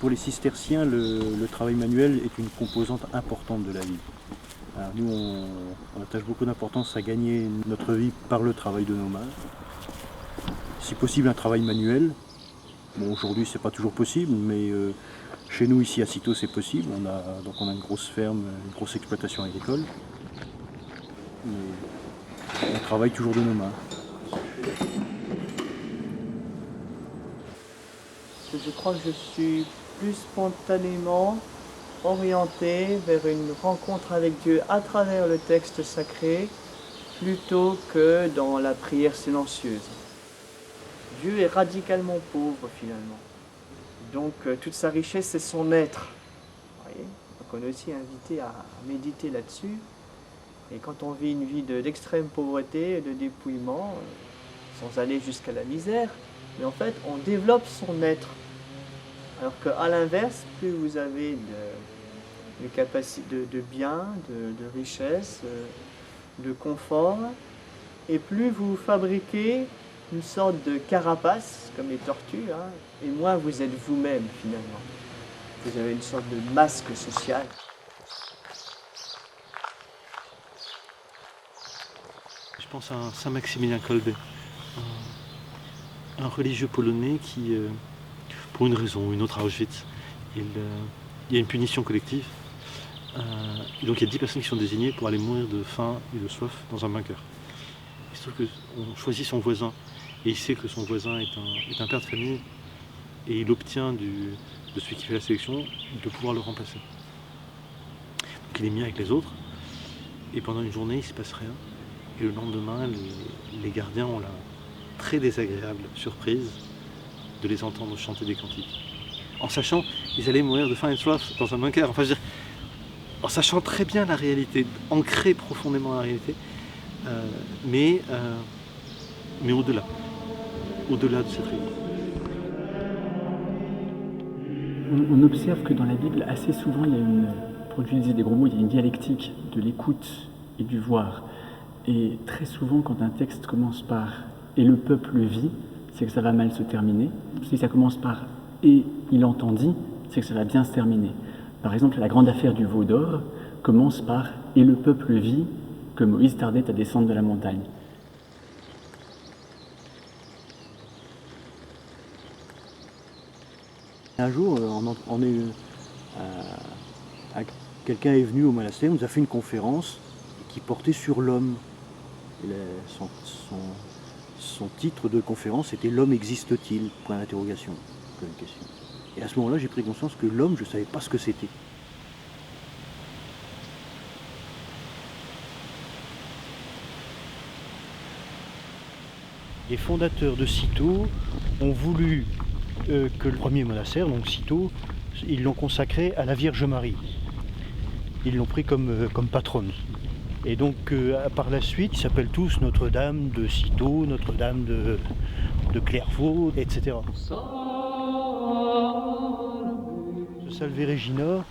Pour les cisterciens, le travail manuel est une composante importante de la vie. Alors nous, on attache beaucoup d'importance à gagner notre vie par le travail de nos mains. Si possible, un travail manuel. Bon, aujourd'hui, c'est pas toujours possible, mais chez nous, ici à Cîteaux, c'est possible. On a une grosse ferme, une grosse exploitation agricole. Mais on travaille toujours de nos mains. Je crois que je suis plus spontanément orienté vers une rencontre avec Dieu à travers le texte sacré plutôt que dans la prière silencieuse. Dieu est radicalement pauvre finalement. Donc toute sa richesse, c'est son être. Vous voyez? Donc on est aussi invité à méditer là-dessus. Et quand on vit une vie d'extrême pauvreté, de dépouillement, sans aller jusqu'à la misère, mais en fait on développe son être. Alors qu'à l'inverse, plus vous avez de capacités de biens, de richesses, de confort, et plus vous fabriquez une sorte de carapace, comme les tortues, hein, et moins vous êtes vous-même finalement. Vous avez une sorte de masque social. Je pense à Saint Maximilien Kolbe, un religieux polonais qui, pour une raison ou une autre à Auschwitz, il y a une punition collective. Et donc il y a 10 personnes qui sont désignées pour aller mourir de faim et de soif dans un bunker. Il se trouve qu'on choisit son voisin, et il sait que son voisin est un père de famille, et il obtient de celui qui fait la sélection de pouvoir le remplacer. Donc il est mis avec les autres, et pendant une journée il ne se passe rien. Et le lendemain, les gardiens ont la très désagréable surprise de les entendre chanter des cantiques. En sachant qu'ils allaient mourir de faim et de soif dans un bunker. Enfin, je veux dire, en sachant très bien la réalité, ancrée profondément dans la réalité, mais au-delà de cette réalité. On observe que dans la Bible, assez souvent, pour utiliser des gros mots, il y a une dialectique de l'écoute et du voir. Et très souvent, quand un texte commence par « et le peuple vit », c'est que ça va mal se terminer. Si ça commence par « et il entendit », c'est que ça va bien se terminer. Par exemple, la grande affaire du veau d'or commence par « et le peuple vit que Moïse tardait à descendre de la montagne ». Un jour, quelqu'un est venu au monastère, nous a fait une conférence qui portait sur l'homme. Son titre de conférence était « L'homme existe-t-il ?» Point d'interrogation, comme question. Et à ce moment-là, j'ai pris conscience que l'homme, je ne savais pas ce que c'était. Les fondateurs de Cîteaux ont voulu que le premier monastère, donc Cîteaux, ils l'ont consacré à la Vierge Marie. Ils l'ont pris comme patronne. Et donc par la suite, ils s'appellent tous Notre-Dame de Cîteaux, Notre-Dame de Clairvaux, etc. Salve Regina,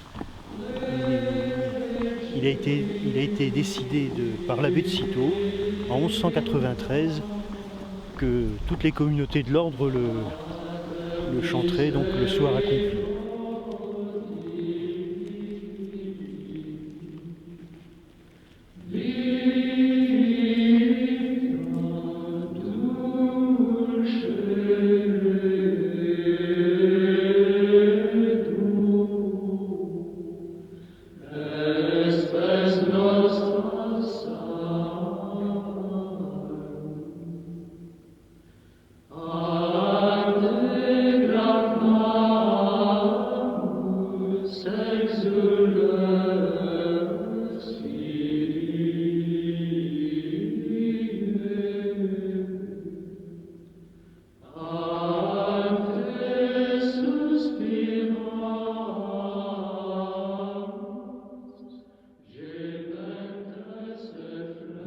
il a été décidé par l'abbé de Cîteaux en 1193 que toutes les communautés de l'ordre le chanteraient donc le soir accompli.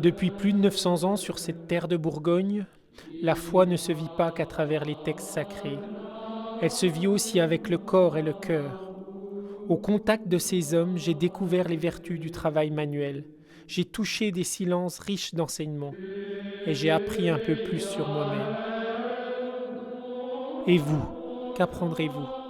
Depuis plus de 900 ans sur cette terre de Bourgogne, la foi ne se vit pas qu'à travers les textes sacrés. Elle se vit aussi avec le corps et le cœur. Au contact de ces hommes, j'ai découvert les vertus du travail manuel. J'ai touché des silences riches d'enseignements. Et j'ai appris un peu plus sur moi-même. Et vous, qu'apprendrez-vous ?